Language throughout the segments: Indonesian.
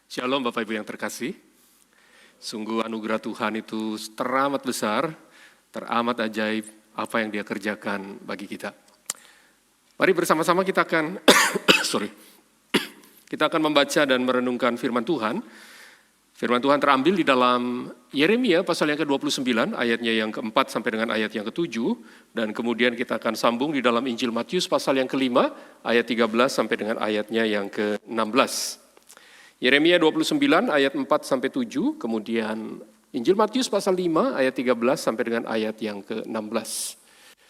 Shalom Bapak Ibu yang terkasih. Sungguh anugerah Tuhan itu teramat besar, teramat ajaib apa yang Dia kerjakan bagi kita. Mari bersama-sama kita akan kita akan membaca dan merenungkan firman Tuhan. Firman Tuhan terambil di dalam Yeremia pasal yang ke-29, ayatnya yang ke-4 sampai dengan ayat yang ke-7. Dan kemudian kita akan sambung di dalam Injil Matius pasal yang ke-5, ayat 13 sampai dengan ayatnya yang ke-16. Yeremia 29 ayat 4 sampai 7, kemudian Injil Matius pasal 5 ayat 13 sampai dengan ayat yang ke-16.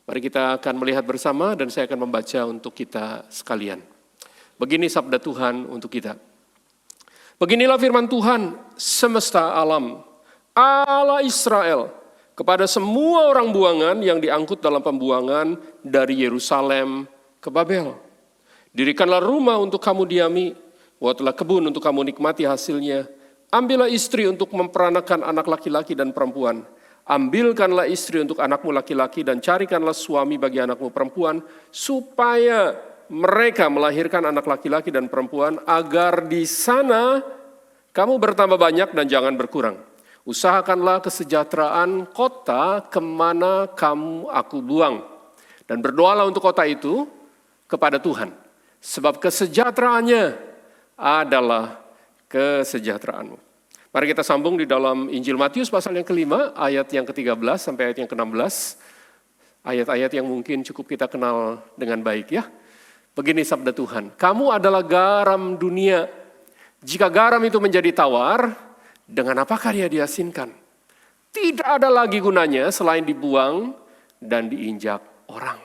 Mari kita akan melihat bersama dan saya akan membaca untuk kita sekalian. Begini sabda Tuhan untuk kita. Beginilah firman Tuhan semesta alam, Allah Israel, kepada semua orang buangan yang diangkut dalam pembuangan dari Yerusalem ke Babel. Dirikanlah rumah untuk kamu diami, buatlah kebun untuk kamu nikmati hasilnya. Ambillah istri untuk memperanakan anak laki-laki dan perempuan. Ambilkanlah istri untuk anakmu laki-laki dan carikanlah suami bagi anakmu perempuan, supaya mereka melahirkan anak laki-laki dan perempuan, agar di sana kamu bertambah banyak dan jangan berkurang. Usahakanlah kesejahteraan kota kemana aku buang. Dan berdoalah untuk kota itu kepada Tuhan. Sebab kesejahteraannya adalah kesejahteraanmu. Mari kita sambung di dalam Injil Matius pasal yang ke-5, ayat yang ke-13 sampai ayat yang ke-16. Ayat-ayat yang mungkin cukup kita kenal dengan baik ya. Begini sabda Tuhan, kamu adalah garam dunia. Jika garam itu menjadi tawar, dengan apakah dia diasinkan? Tidak ada lagi gunanya selain dibuang dan diinjak orang.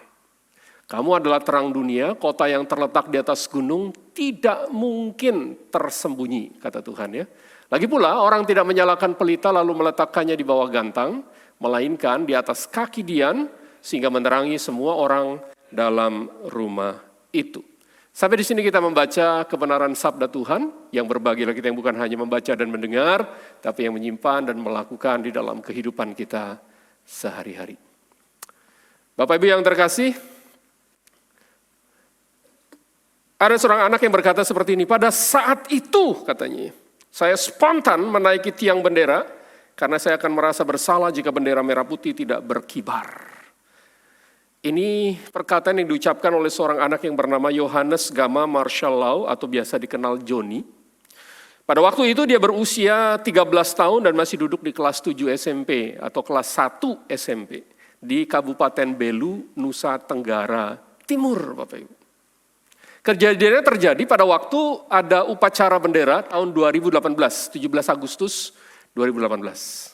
Kamu adalah terang dunia, kota yang terletak di atas gunung tidak mungkin tersembunyi, kata Tuhan ya. Lagi pula orang tidak menyalakan pelita lalu meletakkannya di bawah gantang, melainkan di atas kaki dian sehingga menerangi semua orang dalam rumah itu. Sampai di sini kita membaca kebenaran sabda Tuhan yang berbahagialah kita yang bukan hanya membaca dan mendengar, tapi yang menyimpan dan melakukan di dalam kehidupan kita sehari-hari. Bapak Ibu yang terkasih, ada seorang anak yang berkata seperti ini, pada saat itu katanya, saya spontan menaiki tiang bendera karena saya akan merasa bersalah jika bendera merah putih tidak berkibar. Ini perkataan yang diucapkan oleh seorang anak yang bernama Yohanes Gama Marshall Lau atau biasa dikenal Johnny. Pada waktu itu dia berusia 13 tahun dan masih duduk di kelas 7 SMP atau kelas 1 SMP di Kabupaten Belu, Nusa Tenggara Timur, Bapak Ibu. Kejadiannya terjadi pada waktu ada upacara bendera tahun 2018, 17 Agustus 2018.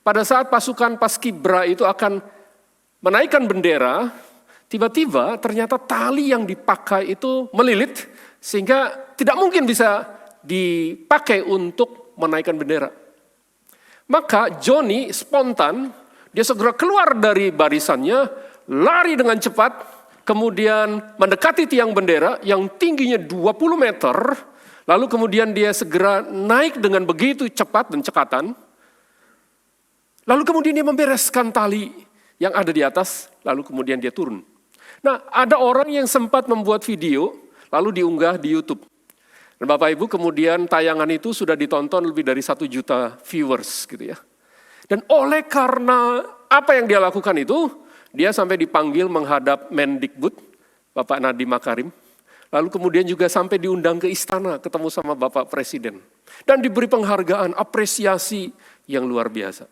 Pada saat pasukan Paskibra itu akan menaikkan bendera, tiba-tiba ternyata tali yang dipakai itu melilit sehingga tidak mungkin bisa dipakai untuk menaikkan bendera. Maka Johnny spontan, dia segera keluar dari barisannya, lari dengan cepat, kemudian mendekati tiang bendera yang tingginya 20 meter, lalu kemudian dia segera naik dengan begitu cepat dan cekatan, lalu kemudian dia membereskan tali yang ada di atas, lalu kemudian dia turun. Nah, ada orang yang sempat membuat video, lalu diunggah di YouTube. Dan Bapak Ibu kemudian tayangan itu sudah ditonton lebih dari 1 juta viewers gitu ya. Dan oleh karena apa yang dia lakukan itu, dia sampai dipanggil menghadap Mendikbud, Bapak Nadiem Makarim. Lalu kemudian juga sampai diundang ke istana, ketemu sama Bapak Presiden. Dan diberi penghargaan, apresiasi yang luar biasa.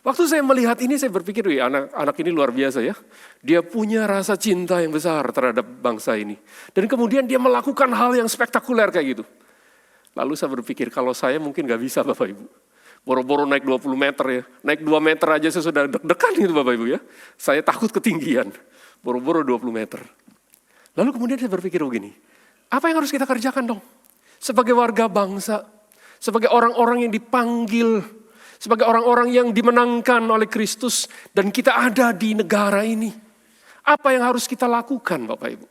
Waktu saya melihat ini, saya berpikir, anak ini luar biasa ya. Dia punya rasa cinta yang besar terhadap bangsa ini. Dan kemudian dia melakukan hal yang spektakuler kayak gitu. Lalu saya berpikir, kalau saya mungkin gak bisa Bapak Ibu. Boro-boro naik 20 meter ya. Naik 2 meter aja saya sudah deg-degan gitu Bapak Ibu ya. Saya takut ketinggian. Boro-boro 20 meter. Lalu kemudian saya berpikir begini. Apa yang harus kita kerjakan dong? Sebagai warga bangsa. Sebagai orang-orang yang dipanggil. Sebagai orang-orang yang dimenangkan oleh Kristus. Dan kita ada di negara ini. Apa yang harus kita lakukan Bapak Ibu?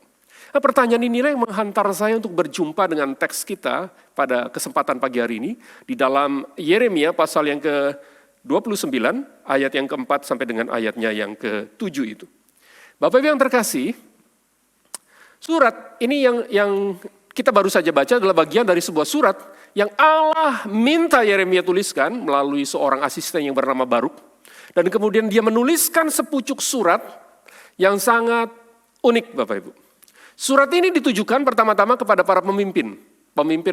Nah, pertanyaan inilah yang menghantar saya untuk berjumpa dengan teks kita pada kesempatan pagi hari ini di dalam Yeremia pasal yang ke-29 ayat yang ke-4 sampai dengan ayatnya yang ke-7 itu. Bapak Ibu yang terkasih, surat ini yang kita baru saja baca adalah bagian dari sebuah surat yang Allah minta Yeremia tuliskan melalui seorang asisten yang bernama Baruk. Dan kemudian dia menuliskan sepucuk surat yang sangat unik Bapak Ibu. Surat ini ditujukan pertama-tama kepada para pemimpin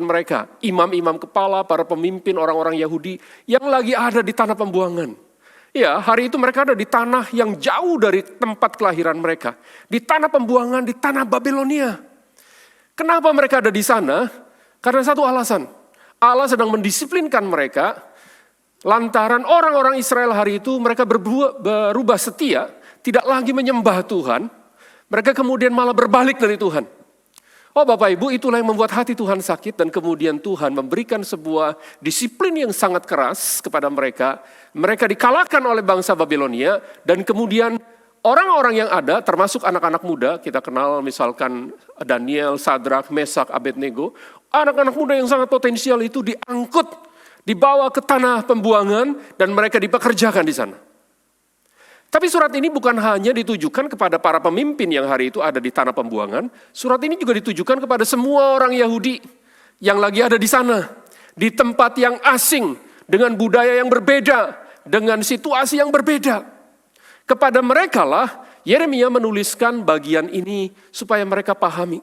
mereka, imam-imam kepala, para pemimpin orang-orang Yahudi yang lagi ada di tanah pembuangan. Ya, hari itu mereka ada di tanah yang jauh dari tempat kelahiran mereka. Di tanah pembuangan, di tanah Babilonia. Kenapa mereka ada di sana? Karena satu alasan. Allah sedang mendisiplinkan mereka, lantaran orang-orang Israel hari itu mereka berubah setia, tidak lagi menyembah Tuhan. Mereka kemudian malah berbalik dari Tuhan. Oh Bapak Ibu, itulah yang membuat hati Tuhan sakit dan kemudian Tuhan memberikan sebuah disiplin yang sangat keras kepada mereka. Mereka dikalahkan oleh bangsa Babilonia dan kemudian orang-orang yang ada termasuk anak-anak muda, kita kenal misalkan Daniel, Sadrak, Mesak, Abednego. Anak-anak muda yang sangat potensial itu diangkut, dibawa ke tanah pembuangan dan mereka dipekerjakan di sana. Tapi surat ini bukan hanya ditujukan kepada para pemimpin yang hari itu ada di tanah pembuangan. Surat ini juga ditujukan kepada semua orang Yahudi yang lagi ada di sana. Di tempat yang asing, dengan budaya yang berbeda, dengan situasi yang berbeda. Kepada mereka lah Yeremia menuliskan bagian ini supaya mereka pahami.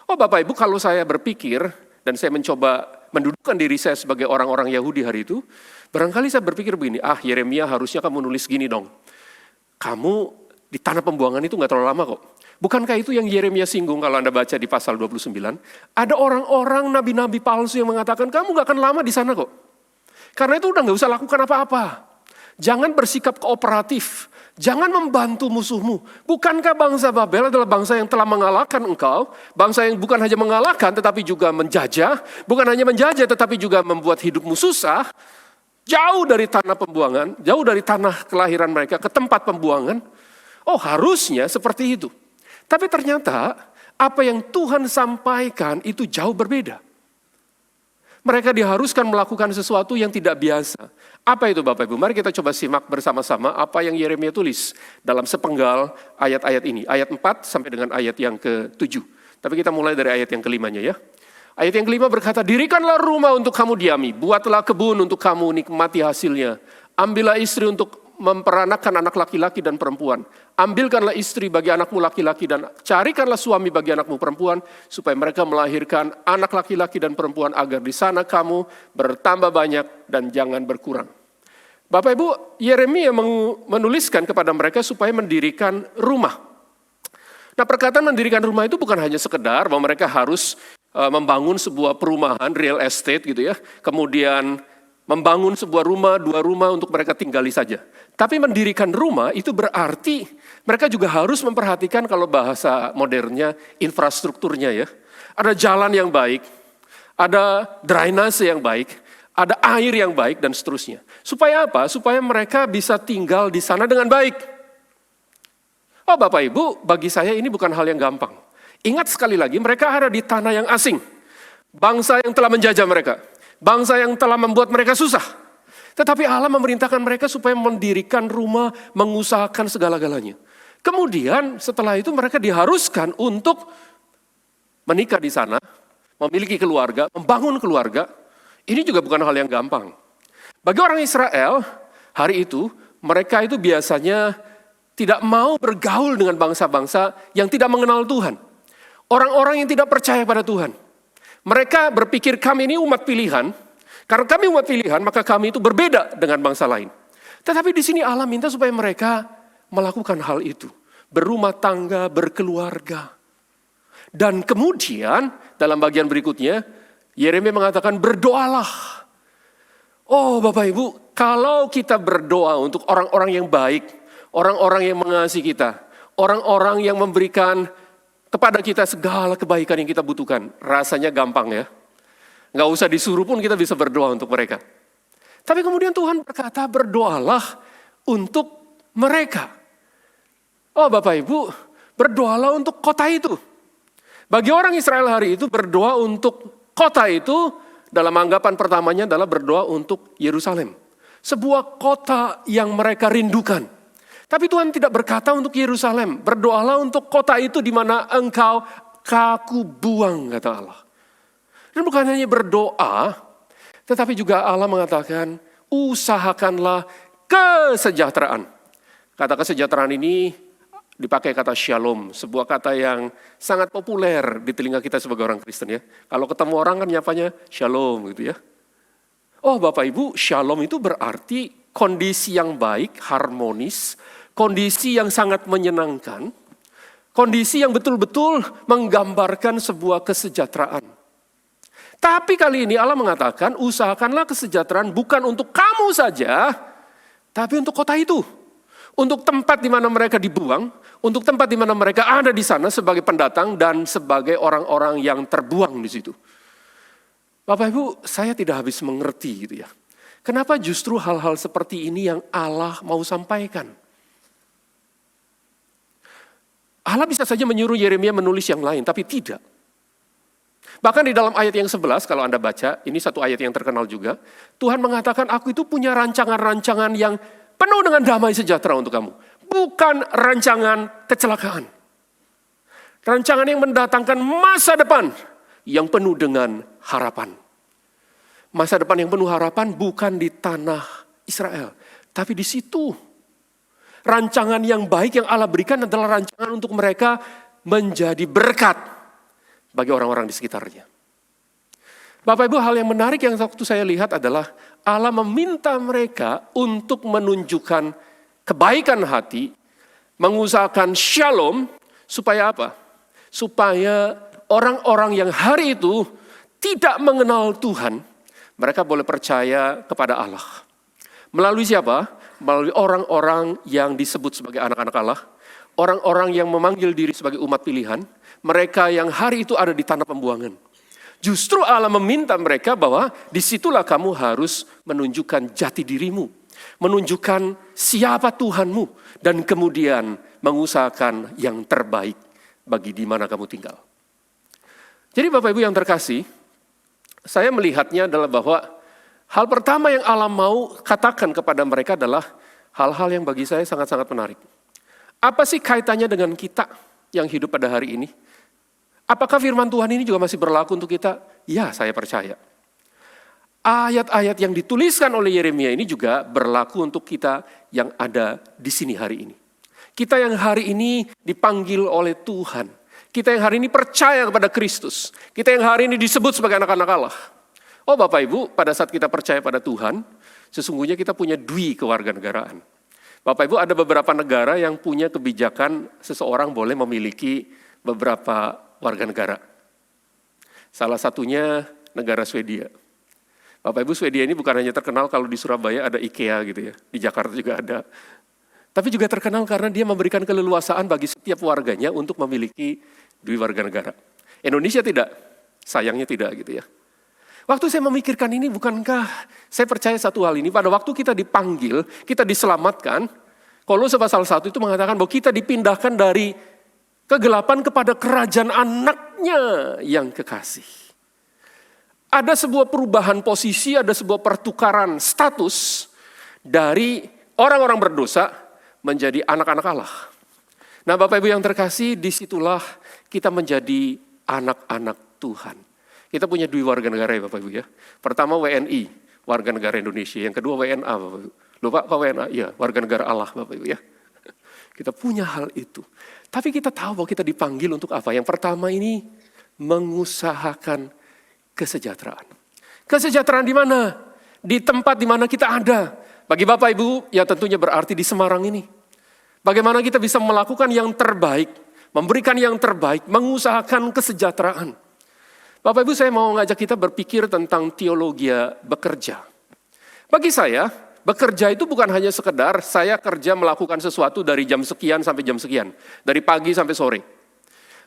Oh Bapak Ibu, kalau saya berpikir dan saya mencoba mendudukkan diri saya sebagai orang-orang Yahudi hari itu, barangkali saya berpikir begini, Yeremia harusnya kamu nulis gini dong. Kamu di tanah pembuangan itu gak terlalu lama kok. Bukankah itu yang Yeremia singgung kalau Anda baca di pasal 29? Ada orang-orang nabi-nabi palsu yang mengatakan kamu gak akan lama di sana kok. Karena itu udah gak usah lakukan apa-apa. Jangan bersikap kooperatif. Jangan membantu musuhmu. Bukankah bangsa Babel adalah bangsa yang telah mengalahkan engkau? Bangsa yang bukan hanya mengalahkan tetapi juga menjajah. Bukan hanya menjajah tetapi juga membuat hidupmu susah. Jauh dari tanah pembuangan, jauh dari tanah kelahiran mereka ke tempat pembuangan. Oh harusnya seperti itu. Tapi ternyata apa yang Tuhan sampaikan itu jauh berbeda. Mereka diharuskan melakukan sesuatu yang tidak biasa. Apa itu Bapak Ibu? Mari kita coba simak bersama-sama apa yang Yeremia tulis dalam sepenggal ayat-ayat ini. Ayat 4 sampai dengan ayat yang ke-7. Tapi kita mulai dari ayat yang kelimanya ya. Ayat yang kelima berkata, dirikanlah rumah untuk kamu diami, buatlah kebun untuk kamu nikmati hasilnya. Ambillah istri untuk memperanakan anak laki-laki dan perempuan. Ambilkanlah istri bagi anakmu laki-laki dan carikanlah suami bagi anakmu perempuan, supaya mereka melahirkan anak laki-laki dan perempuan agar di sana kamu bertambah banyak dan jangan berkurang. Bapak Ibu, Yeremia menuliskan kepada mereka supaya mendirikan rumah. Nah perkataan mendirikan rumah itu bukan hanya sekedar bahwa mereka harus membangun sebuah perumahan, real estate gitu ya. Kemudian membangun sebuah rumah, 2 rumah untuk mereka tinggali saja. Tapi mendirikan rumah itu berarti mereka juga harus memperhatikan kalau bahasa modernnya infrastrukturnya ya. Ada jalan yang baik, ada drainase yang baik, ada air yang baik dan seterusnya. Supaya apa? Supaya mereka bisa tinggal di sana dengan baik. Oh Bapak Ibu, bagi saya ini bukan hal yang gampang. Ingat sekali lagi, mereka ada di tanah yang asing. Bangsa yang telah menjajah mereka. Bangsa yang telah membuat mereka susah. Tetapi Allah memerintahkan mereka supaya mendirikan rumah, mengusahakan segala-galanya. Kemudian setelah itu mereka diharuskan untuk menikah di sana, memiliki keluarga, membangun keluarga. Ini juga bukan hal yang gampang. Bagi orang Israel, hari itu, mereka itu biasanya tidak mau bergaul dengan bangsa-bangsa yang tidak mengenal Tuhan. Orang-orang yang tidak percaya pada Tuhan. Mereka berpikir kami ini umat pilihan. Karena kami umat pilihan, maka kami itu berbeda dengan bangsa lain. Tetapi di sini Allah minta supaya mereka melakukan hal itu. Berumah tangga, berkeluarga. Dan kemudian dalam bagian berikutnya, Yeremia mengatakan berdoalah. Oh Bapak Ibu, kalau kita berdoa untuk orang-orang yang baik, orang-orang yang mengasihi kita, orang-orang yang memberikan kepada kita segala kebaikan yang kita butuhkan. Rasanya gampang ya. Nggak usah disuruh pun kita bisa berdoa untuk mereka. Tapi kemudian Tuhan berkata berdoalah untuk mereka. Oh Bapak Ibu, berdoalah untuk kota itu. Bagi orang Israel hari itu berdoa untuk kota itu dalam anggapan pertamanya adalah berdoa untuk Yerusalem. Sebuah kota yang mereka rindukan. Tapi Tuhan tidak berkata untuk Yerusalem. Berdoalah untuk kota itu di mana engkau kaku buang, kata Allah. Dan bukan hanya berdoa, tetapi juga Allah mengatakan, usahakanlah kesejahteraan. Kata kesejahteraan ini dipakai kata shalom, sebuah kata yang sangat populer di telinga kita sebagai orang Kristen ya. Kalau ketemu orang kan nyapanya shalom gitu ya. Oh Bapak Ibu, shalom itu berarti kondisi yang baik, harmonis, kondisi yang sangat menyenangkan, kondisi yang betul-betul menggambarkan sebuah kesejahteraan. Tapi kali ini Allah mengatakan, usahakanlah kesejahteraan bukan untuk kamu saja, tapi untuk kota itu. Untuk tempat di mana mereka dibuang, untuk tempat di mana mereka ada di sana sebagai pendatang dan sebagai orang-orang yang terbuang di situ. Bapak Ibu, saya tidak habis mengerti gitu ya. Kenapa justru hal-hal seperti ini yang Allah mau sampaikan? Allah bisa saja menyuruh Yeremia menulis yang lain, tapi tidak. Bahkan di dalam ayat yang 11, kalau Anda baca, ini satu ayat yang terkenal juga. Tuhan mengatakan, aku itu punya rancangan-rancangan yang penuh dengan damai sejahtera untuk kamu. Bukan rancangan kecelakaan. Rancangan yang mendatangkan masa depan yang penuh dengan harapan. Masa depan yang penuh harapan bukan di tanah Israel, tapi di situ. Rancangan yang baik yang Allah berikan adalah rancangan untuk mereka menjadi berkat bagi orang-orang di sekitarnya. Bapak Ibu, hal yang menarik yang waktu saya lihat adalah Allah meminta mereka untuk menunjukkan kebaikan hati, mengusahakan shalom, supaya apa? Supaya orang-orang yang hari itu tidak mengenal Tuhan, mereka boleh percaya kepada Allah. Melalui siapa? Melalui orang-orang yang disebut sebagai anak-anak Allah, orang-orang yang memanggil diri sebagai umat pilihan, mereka yang hari itu ada di tanah pembuangan. Justru Allah meminta mereka bahwa disitulah kamu harus menunjukkan jati dirimu, menunjukkan siapa Tuhanmu, dan kemudian mengusahakan yang terbaik bagi di mana kamu tinggal. Jadi Bapak Ibu yang terkasih, saya melihatnya adalah bahwa hal pertama yang Allah mau katakan kepada mereka adalah hal-hal yang bagi saya sangat-sangat menarik. Apa sih kaitannya dengan kita yang hidup pada hari ini? Apakah firman Tuhan ini juga masih berlaku untuk kita? Ya, saya percaya. Ayat-ayat yang dituliskan oleh Yeremia ini juga berlaku untuk kita yang ada di sini hari ini. Kita yang hari ini dipanggil oleh Tuhan. Kita yang hari ini percaya kepada Kristus. Kita yang hari ini disebut sebagai anak-anak Allah. Oh Bapak Ibu, pada saat kita percaya pada Tuhan, sesungguhnya kita punya dui kewarganegaraan. Bapak Ibu, ada beberapa negara yang punya kebijakan seseorang boleh memiliki beberapa warga negara. Salah satunya negara Swedia. Bapak Ibu, Swedia ini bukan hanya terkenal kalau di Surabaya ada IKEA gitu ya. Di Jakarta juga ada. Tapi juga terkenal karena dia memberikan keleluasaan bagi setiap warganya untuk memiliki dui warga negara. Indonesia tidak, sayangnya tidak gitu ya. Waktu saya memikirkan ini, bukankah saya percaya satu hal ini, pada waktu kita dipanggil, kita diselamatkan, Kolose pasal 1 itu mengatakan bahwa kita dipindahkan dari kegelapan kepada kerajaan anaknya yang kekasih. Ada sebuah perubahan posisi, ada sebuah pertukaran status dari orang-orang berdosa menjadi anak-anak Allah. Nah Bapak Ibu yang terkasih, disitulah kita menjadi anak-anak Tuhan. Kita punya dua warga negara ya Bapak Ibu ya. Pertama WNI, warga negara Indonesia. Yang kedua WNA Bapak Ibu. Lupa Pak WNA? Iya, warga negara Allah Bapak Ibu ya. Kita punya hal itu. Tapi kita tahu bahwa kita dipanggil untuk apa? Yang pertama ini mengusahakan kesejahteraan. Kesejahteraan di mana? Di tempat di mana kita ada. Bagi Bapak Ibu, ya tentunya berarti di Semarang ini. Bagaimana kita bisa melakukan yang terbaik, memberikan yang terbaik, mengusahakan kesejahteraan. Bapak Ibu, saya mau ngajak kita berpikir tentang teologi bekerja. Bagi saya, bekerja itu bukan hanya sekedar saya kerja melakukan sesuatu dari jam sekian sampai jam sekian. Dari pagi sampai sore.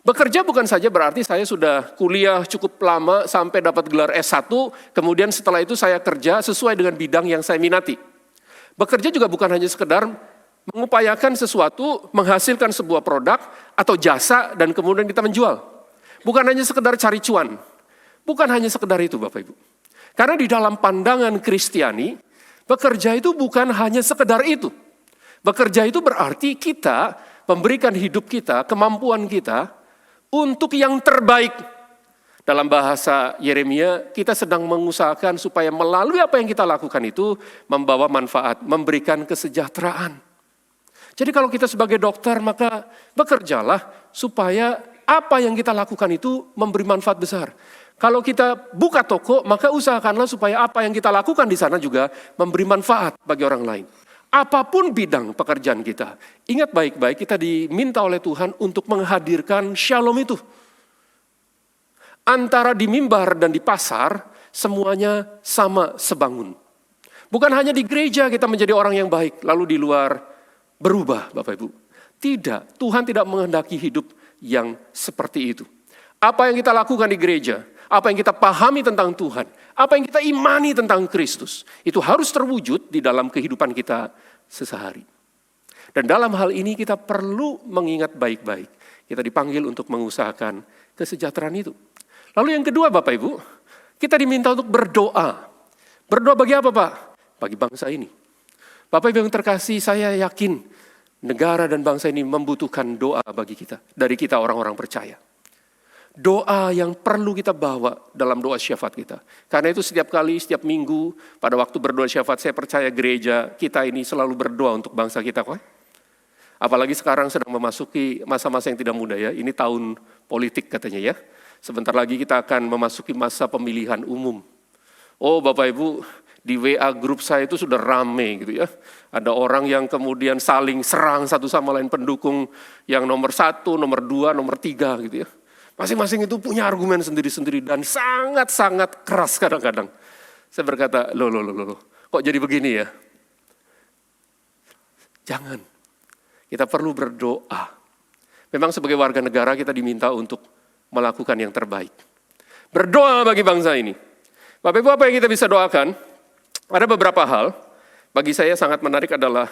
Bekerja bukan saja berarti saya sudah kuliah cukup lama sampai dapat gelar S1. Kemudian setelah itu saya kerja sesuai dengan bidang yang saya minati. Bekerja juga bukan hanya sekedar mengupayakan sesuatu, menghasilkan sebuah produk atau jasa dan kemudian kita menjual. Bukan hanya sekedar cari cuan. Bukan hanya sekedar itu Bapak Ibu. Karena di dalam pandangan Kristiani, bekerja itu bukan hanya sekedar itu. Bekerja itu berarti kita memberikan hidup kita, kemampuan kita untuk yang terbaik. Dalam bahasa Yeremia, kita sedang mengusahakan supaya melalui apa yang kita lakukan itu membawa manfaat, memberikan kesejahteraan. Jadi kalau kita sebagai dokter, maka bekerjalah supaya apa yang kita lakukan itu memberi manfaat besar. Kalau kita buka toko, maka usahakanlah supaya apa yang kita lakukan di sana juga memberi manfaat bagi orang lain. Apapun bidang pekerjaan kita, ingat baik-baik kita diminta oleh Tuhan untuk menghadirkan shalom itu. Antara di mimbar dan di pasar, semuanya sama sebangun. Bukan hanya di gereja kita menjadi orang yang baik, lalu di luar berubah, Bapak Ibu. Tidak, Tuhan tidak menghendaki hidup yang seperti itu. Apa yang kita lakukan di gereja, apa yang kita pahami tentang Tuhan, apa yang kita imani tentang Kristus, itu harus terwujud di dalam kehidupan kita sehari-hari. Dan dalam hal ini kita perlu mengingat baik-baik. Kita dipanggil untuk mengusahakan kesejahteraan itu. Lalu yang kedua Bapak Ibu, kita diminta untuk berdoa. Berdoa bagi apa Pak? Bagi bangsa ini. Bapak Ibu yang terkasih, saya yakin negara dan bangsa ini membutuhkan doa bagi kita. Dari kita orang-orang percaya. Doa yang perlu kita bawa dalam doa syafaat kita. Karena itu setiap kali, setiap minggu, pada waktu berdoa syafaat, saya percaya gereja kita ini selalu berdoa untuk bangsa kita kok. Apalagi sekarang sedang memasuki masa-masa yang tidak mudah ya. Ini tahun politik katanya ya. Sebentar lagi kita akan memasuki masa pemilihan umum. Oh Bapak Ibu, di WA grup saya itu sudah rame gitu ya. Ada orang yang kemudian saling serang satu sama lain, pendukung yang nomor 1, nomor 2, nomor 3 gitu ya. Masing-masing itu punya argumen sendiri-sendiri dan sangat-sangat keras kadang-kadang. Saya berkata, loh, kok jadi begini ya? Jangan. Kita perlu berdoa. Memang sebagai warga negara kita diminta untuk melakukan yang terbaik. Berdoa bagi bangsa ini. Bapak Ibu, apa yang kita bisa doakan? Ada beberapa hal. Bagi saya sangat menarik adalah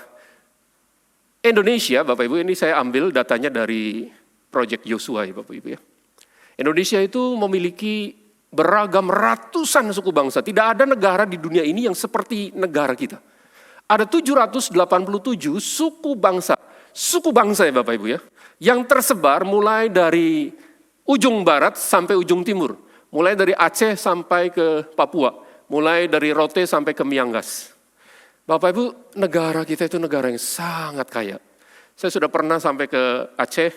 Indonesia, Bapak Ibu, ini saya ambil datanya dari Project Yosua ya Bapak Ibu ya. Indonesia itu memiliki beragam ratusan suku bangsa. Tidak ada negara di dunia ini yang seperti negara kita. Ada 787 suku bangsa. Suku bangsa ya Bapak Ibu ya. Yang tersebar mulai dari ujung barat sampai ujung timur. Mulai dari Aceh sampai ke Papua. Mulai dari Rote sampai ke Miangas. Bapak Ibu, negara kita itu negara yang sangat kaya. Saya sudah pernah sampai ke Aceh.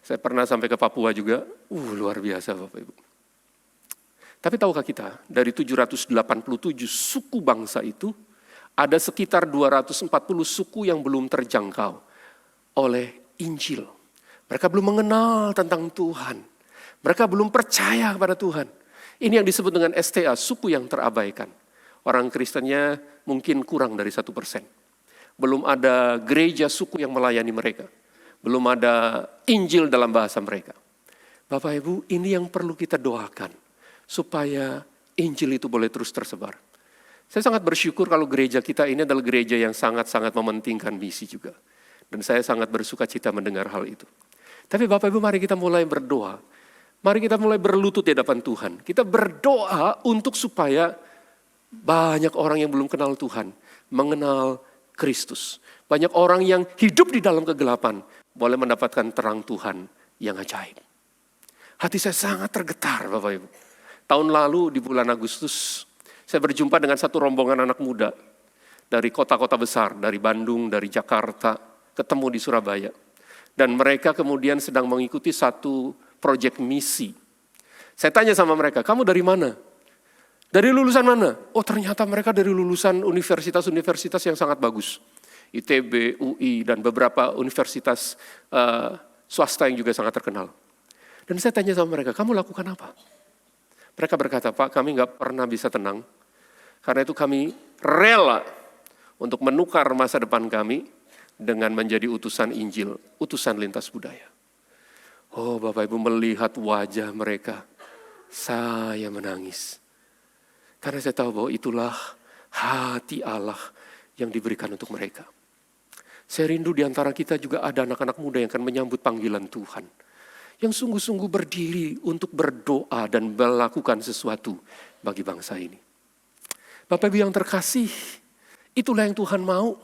Saya pernah sampai ke Papua juga. Luar biasa Bapak Ibu. Tapi tahukah kita, dari 787 suku bangsa itu, ada sekitar 240 suku yang belum terjangkau oleh Injil. Mereka belum mengenal tentang Tuhan. Mereka belum percaya kepada Tuhan. Ini yang disebut dengan STA, suku yang terabaikan. Orang Kristennya mungkin kurang dari 1%. Belum ada gereja suku yang melayani mereka. Belum ada Injil dalam bahasa mereka. Bapak Ibu, ini yang perlu kita doakan. Supaya Injil itu boleh terus tersebar. Saya sangat bersyukur kalau gereja kita ini adalah gereja yang sangat-sangat mementingkan misi juga. Dan saya sangat bersuka cita mendengar hal itu. Tapi Bapak Ibu, mari kita mulai berdoa. Mari kita mulai berlutut di hadapan Tuhan. Kita berdoa untuk supaya banyak orang yang belum kenal Tuhan mengenal Kristus. Banyak orang yang hidup di dalam kegelapan boleh mendapatkan terang Tuhan yang ajaib. Hati saya sangat tergetar Bapak Ibu. Tahun lalu di bulan Agustus saya berjumpa dengan satu rombongan anak muda dari kota-kota besar, dari Bandung, dari Jakarta, ketemu di Surabaya. Dan mereka kemudian sedang mengikuti satu proyek misi. Saya tanya sama mereka, kamu dari mana? Dari lulusan mana? Oh ternyata mereka dari lulusan universitas-universitas yang sangat bagus. ITB, UI, dan beberapa universitas swasta yang juga sangat terkenal. Dan saya tanya sama mereka, kamu lakukan apa? Mereka berkata, Pak, kami gak pernah bisa tenang. Karena itu kami rela untuk menukar masa depan kami dengan menjadi utusan Injil, utusan lintas budaya. Oh Bapak Ibu, melihat wajah mereka, saya menangis. Karena saya tahu bahwa itulah hati Allah yang diberikan untuk mereka. Saya rindu di antara kita juga ada anak-anak muda yang akan menyambut panggilan Tuhan. Yang sungguh-sungguh berdiri untuk berdoa dan melakukan sesuatu bagi bangsa ini. Bapak Ibu yang terkasih, itulah yang Tuhan mau.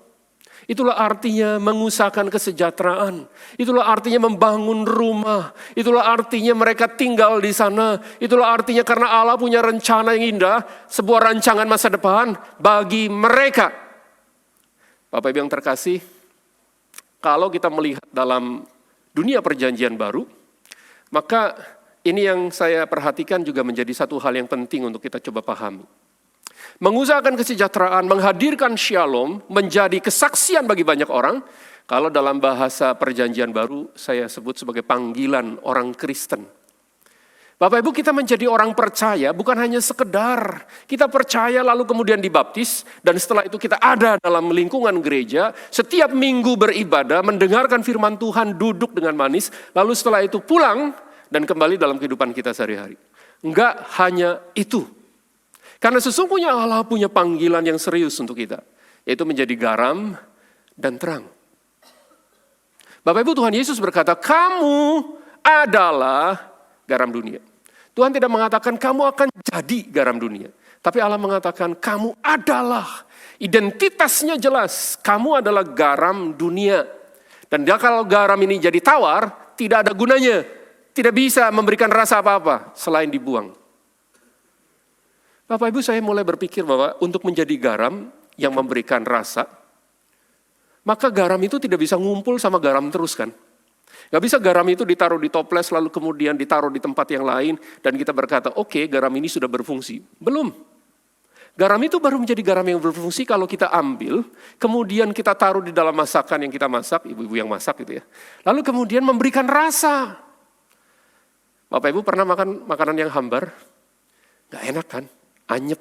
Itulah artinya mengusahakan kesejahteraan. Itulah artinya membangun rumah. Itulah artinya mereka tinggal di sana. Itulah artinya karena Allah punya rencana yang indah, sebuah rancangan masa depan bagi mereka. Bapak Ibu yang terkasih, kalau kita melihat dalam dunia perjanjian baru, maka ini yang saya perhatikan juga menjadi satu hal yang penting untuk kita coba pahami. Mengusahakan kesejahteraan, menghadirkan shalom, menjadi kesaksian bagi banyak orang. Kalau dalam bahasa perjanjian baru, saya sebut sebagai panggilan orang Kristen. Bapak Ibu, kita menjadi orang percaya bukan hanya sekedar kita percaya lalu kemudian dibaptis, dan setelah itu kita ada dalam lingkungan gereja, setiap minggu beribadah, mendengarkan firman Tuhan, duduk dengan manis, lalu setelah itu pulang dan kembali dalam kehidupan kita sehari-hari. Enggak hanya itu. Karena sesungguhnya Allah punya panggilan yang serius untuk kita, yaitu menjadi garam dan terang. Bapak Ibu, Tuhan Yesus berkata, kamu adalah garam dunia. Tuhan tidak mengatakan kamu akan jadi garam dunia. Tapi Allah mengatakan kamu adalah, identitasnya jelas, kamu adalah garam dunia. Dan kalau garam ini jadi tawar, tidak ada gunanya. Tidak bisa memberikan rasa apa-apa selain dibuang. Bapak Ibu, saya mulai berpikir bahwa untuk menjadi garam yang memberikan rasa, maka garam itu tidak bisa ngumpul sama garam terus kan. Gak bisa garam itu ditaruh di toples lalu kemudian ditaruh di tempat yang lain dan kita berkata, oke, garam ini sudah berfungsi. Belum. Garam itu baru menjadi garam yang berfungsi kalau kita ambil, kemudian kita taruh di dalam masakan yang kita masak, ibu-ibu yang masak gitu ya. Lalu kemudian memberikan rasa. Bapak Ibu pernah makan makanan yang hambar? Gak enak kan? Anyep.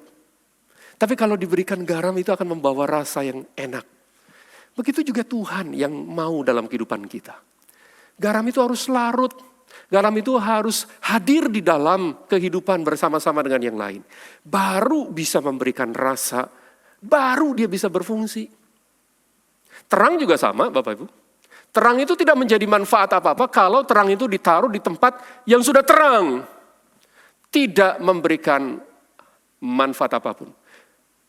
Tapi kalau diberikan garam itu akan membawa rasa yang enak. Begitu juga Tuhan yang mau dalam kehidupan kita. Garam itu harus larut. Garam itu harus hadir di dalam kehidupan bersama-sama dengan yang lain. Baru bisa memberikan rasa. Baru dia bisa berfungsi. Terang juga sama Bapak Ibu. Terang itu tidak menjadi manfaat apa-apa kalau terang itu ditaruh di tempat yang sudah terang. Tidak memberikan manfaat apapun.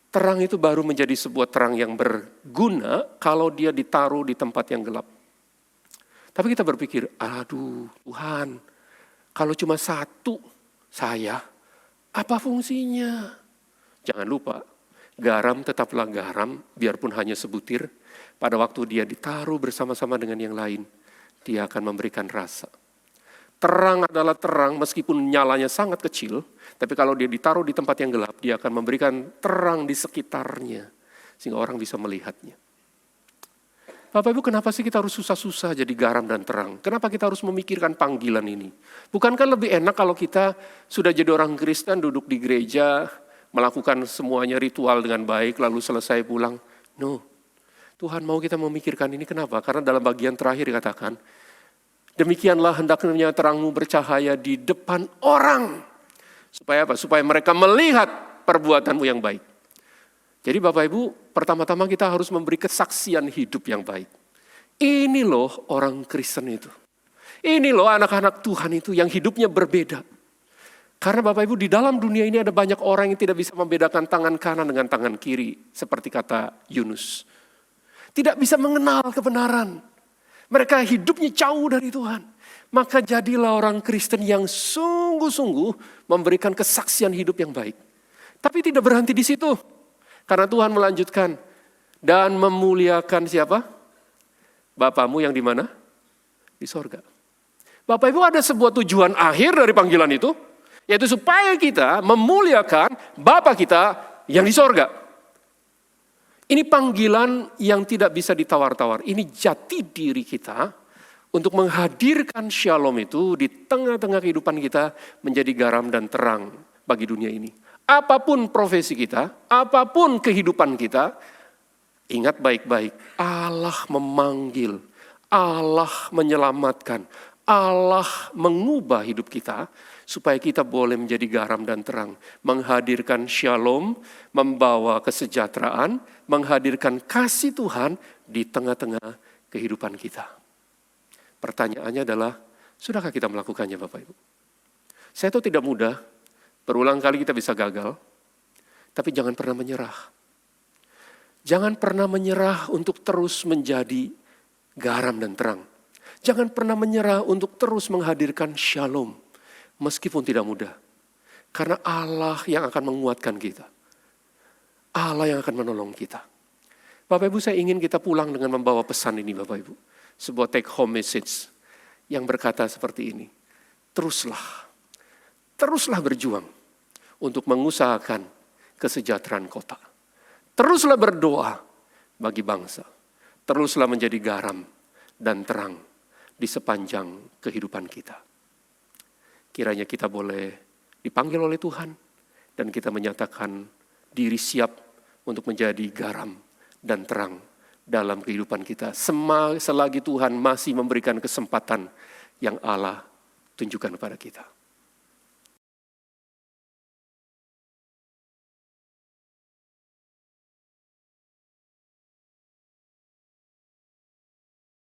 Terang itu baru menjadi sebuah terang yang berguna kalau dia ditaruh di tempat yang gelap. Tapi kita berpikir, aduh Tuhan, kalau cuma satu saya, apa fungsinya? Jangan lupa, garam tetaplah garam, biarpun hanya sebutir. Pada waktu dia ditaruh bersama-sama dengan yang lain, dia akan memberikan rasa. Terang adalah terang meskipun nyalanya sangat kecil, tapi kalau dia ditaruh di tempat yang gelap, dia akan memberikan terang di sekitarnya, sehingga orang bisa melihatnya. Bapak Ibu, kenapa sih kita harus susah-susah jadi garam dan terang? Kenapa kita harus memikirkan panggilan ini? Bukankah lebih enak kalau kita sudah jadi orang Kristen, duduk di gereja, melakukan semuanya ritual dengan baik, lalu selesai pulang? No, Tuhan mau kita memikirkan ini, kenapa? Karena dalam bagian terakhir dikatakan, demikianlah hendaknya terangmu bercahaya di depan orang. Supaya apa? Supaya mereka melihat perbuatanmu yang baik. Jadi Bapak Ibu, pertama-tama kita harus memberi kesaksian hidup yang baik. Ini loh orang Kristen itu. Ini loh anak-anak Tuhan itu yang hidupnya berbeda. Karena Bapak Ibu, di dalam dunia ini ada banyak orang yang tidak bisa membedakan tangan kanan dengan tangan kiri. Seperti kata Yunus. Tidak bisa mengenal kebenaran. Mereka hidupnya jauh dari Tuhan. Maka jadilah orang Kristen yang sungguh-sungguh memberikan kesaksian hidup yang baik. Tapi tidak berhenti di situ. Karena Tuhan melanjutkan. Dan memuliakan siapa? Bapamu yang di mana? Di sorga. Bapak Ibu, ada sebuah tujuan akhir dari panggilan itu. Yaitu supaya kita memuliakan Bapa kita yang di sorga. Ini panggilan yang tidak bisa ditawar-tawar. Ini jati diri kita untuk menghadirkan shalom itu di tengah-tengah kehidupan kita menjadi garam dan terang bagi dunia ini. Apapun profesi kita, apapun kehidupan kita, ingat baik-baik, Allah memanggil, Allah menyelamatkan, Allah mengubah hidup kita supaya kita boleh menjadi garam dan terang, menghadirkan shalom, membawa kesejahteraan, menghadirkan kasih Tuhan di tengah-tengah kehidupan kita. Pertanyaannya adalah, sudahkah kita melakukannya Bapak Ibu? Saya tahu tidak mudah, berulang kali kita bisa gagal, tapi jangan pernah menyerah. Jangan pernah menyerah untuk terus menjadi garam dan terang. Jangan pernah menyerah untuk terus menghadirkan shalom, meskipun tidak mudah. Karena Allah yang akan menguatkan kita. Allah yang akan menolong kita. Bapak Ibu, saya ingin kita pulang dengan membawa pesan ini Bapak Ibu. Sebuah take home message yang berkata seperti ini. Teruslah berjuang untuk mengusahakan kesejahteraan kota. Teruslah berdoa bagi bangsa. Teruslah menjadi garam dan terang di sepanjang kehidupan kita. Kiranya kita boleh dipanggil oleh Tuhan dan kita menyatakan diri siap untuk menjadi garam dan terang dalam kehidupan kita. Selagi Tuhan masih memberikan kesempatan yang Allah tunjukkan kepada kita.